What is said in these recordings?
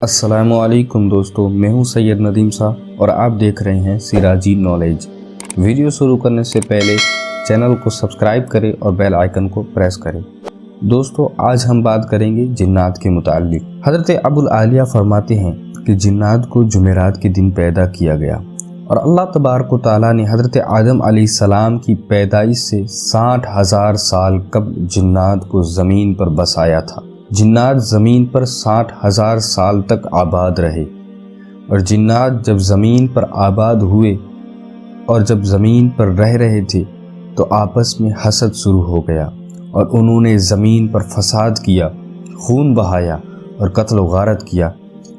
السلام علیکم دوستو، میں ہوں سید ندیم صاحب اور آپ دیکھ رہے ہیں سراجی نالج۔ ویڈیو شروع کرنے سے پہلے چینل کو سبسکرائب کریں اور بیل آئیکن کو پریس کریں۔ دوستو، آج ہم بات کریں گے جنات کے متعلق۔ حضرت ابوالعالیہ فرماتے ہیں کہ جنات کو جمعرات کے دن پیدا کیا گیا اور اللہ تبارک و تعالیٰ نے حضرت آدم علیہ السلام کی پیدائش سے 60,000 سال قبل جنات کو زمین پر بسایا تھا۔ جنات زمین پر 60,000 سال تک آباد رہے، اور جنات جب زمین پر آباد ہوئے اور جب زمین پر رہ رہے تھے تو آپس میں حسد شروع ہو گیا اور انہوں نے زمین پر فساد کیا، خون بہایا اور قتل و غارت کیا۔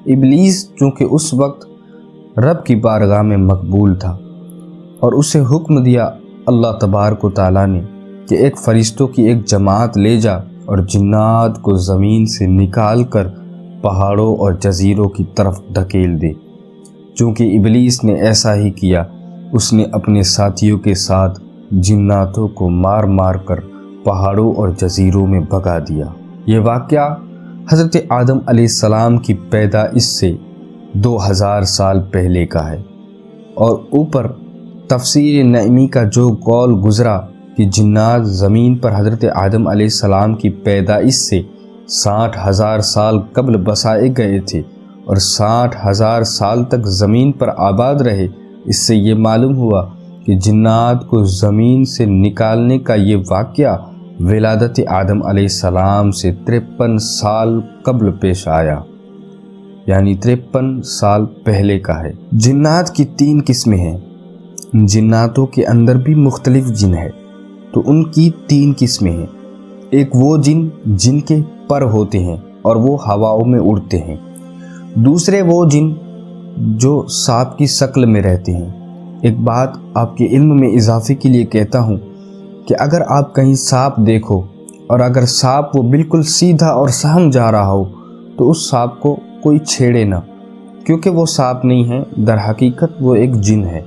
ابلیس چونکہ اس وقت رب کی بارگاہ میں مقبول تھا اور اسے حکم دیا اللہ تبارک و تعالیٰ نے کہ ایک فرشتوں کی ایک جماعت لے جا اور جنات کو زمین سے نکال کر پہاڑوں اور جزیروں کی طرف دھکیل دے۔ چونکہ ابلیس نے ایسا ہی کیا، اس نے اپنے ساتھیوں کے ساتھ جناتوں کو مار مار کر پہاڑوں اور جزیروں میں بھگا دیا۔ یہ واقعہ حضرت آدم علیہ السلام کی پیدائش سے 2000 سال پہلے کا ہے، اور اوپر تفسیر نعیمی کا جو قول گزرا کہ جنات زمین پر حضرت آدم علیہ السلام کی پیدائش سے 60,000 سال قبل بسائے گئے تھے اور 60,000 سال تک زمین پر آباد رہے، اس سے یہ معلوم ہوا کہ جنات کو زمین سے نکالنے کا یہ واقعہ ولادت آدم علیہ السلام سے 53 سال قبل پیش آیا، یعنی 53 سال پہلے کا ہے۔ جنات کی 3 قسمیں ہیں۔ جناتوں کے اندر بھی مختلف جن ہے، تو ان کی 3 قسمیں ہیں۔ ایک وہ جن کے پر ہوتے ہیں اور وہ ہواؤں میں اڑتے ہیں۔ دوسرے وہ جن جو سانپ کی شکل میں رہتے ہیں۔ ایک بات آپ کے علم میں اضافے کے لیے کہتا ہوں کہ اگر آپ کہیں سانپ دیکھو اور اگر سانپ وہ بالکل سیدھا اور سہم جا رہا ہو تو اس سانپ کو کوئی چھیڑے نہ، کیونکہ وہ سانپ نہیں ہے، در حقیقت وہ ایک جن ہے۔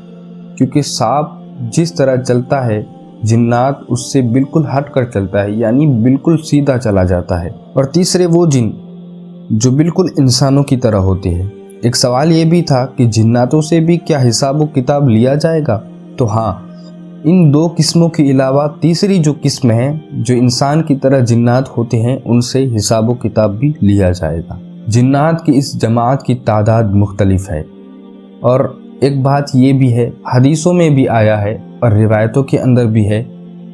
کیونکہ سانپ جس طرح چلتا ہے، جنات اس سے بالکل ہٹ کر چلتا ہے، یعنی بالکل سیدھا چلا جاتا ہے۔ اور تیسرے وہ جن جو بالکل انسانوں کی طرح ہوتے ہیں۔ ایک سوال یہ بھی تھا کہ جناتوں سے بھی کیا حساب و کتاب لیا جائے گا؟ تو ہاں، ان 2 قسموں کے علاوہ تیسری جو قسم ہے، جو انسان کی طرح جنات ہوتے ہیں، ان سے حساب و کتاب بھی لیا جائے گا۔ جنات کی اس جماعت کی تعداد مختلف ہے، اور ایک بات یہ بھی ہے، حدیثوں میں بھی آیا ہے اور روایتوں کے اندر بھی ہے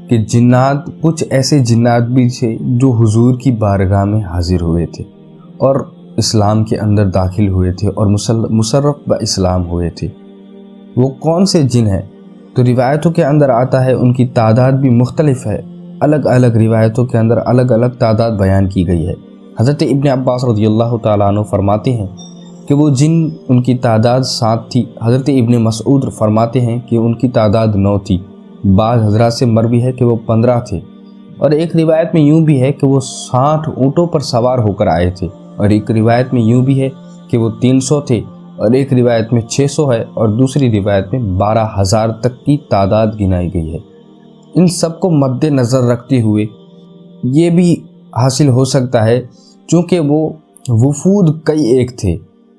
کہ جنات، کچھ ایسے جنات بھی تھے جو حضور کی بارگاہ میں حاضر ہوئے تھے اور اسلام کے اندر داخل ہوئے تھے اور مشرف باسلام ہوئے تھے۔ وہ کون سے جن ہیں؟ تو روایتوں کے اندر آتا ہے ان کی تعداد بھی مختلف ہے، الگ الگ روایتوں کے اندر الگ الگ تعداد بیان کی گئی ہے۔ حضرت ابن عباس رضی اللہ تعالیٰ عنہ فرماتے ہیں کہ وہ جن، ان کی تعداد 7 تھی۔ حضرت ابن مسعود فرماتے ہیں کہ ان کی تعداد 9 تھی۔ بعض حضرات سے مروی ہے کہ وہ 15 تھے، اور ایک روایت میں یوں بھی ہے کہ وہ 60 اونٹوں پر سوار ہو کر آئے تھے، اور ایک روایت میں یوں بھی ہے کہ وہ 300 تھے، اور ایک روایت میں 600 ہے، اور دوسری روایت میں 12,000 تک کی تعداد گنائی گئی ہے۔ ان سب کو مد نظر رکھتے ہوئے یہ بھی حاصل ہو سکتا ہے، چونکہ وہ وفود کئی ایک تھے،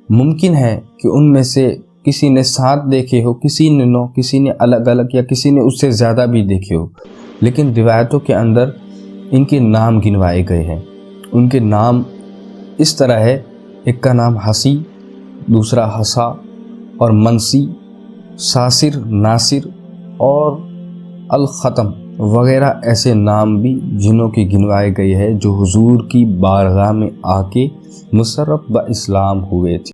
ممکن ہے کہ ان میں سے کسی نے 7 دیکھے ہو، کسی نے 9، کسی نے الگ الگ، یا کسی نے اس سے زیادہ بھی دیکھے ہو، لیکن روایتوں کے اندر ان کے نام گنوائے گئے ہیں۔ ان کے نام اس طرح ہے، ایک کا نام حسی، دوسرا حسا اور منسی، ساسر، ناصر اور الختم وغیرہ ایسے نام بھی جنوں کے گنوائے گئے ہیں جو حضور کی بارگاہ میں آ کے مشرف باسلام ہوئے تھے۔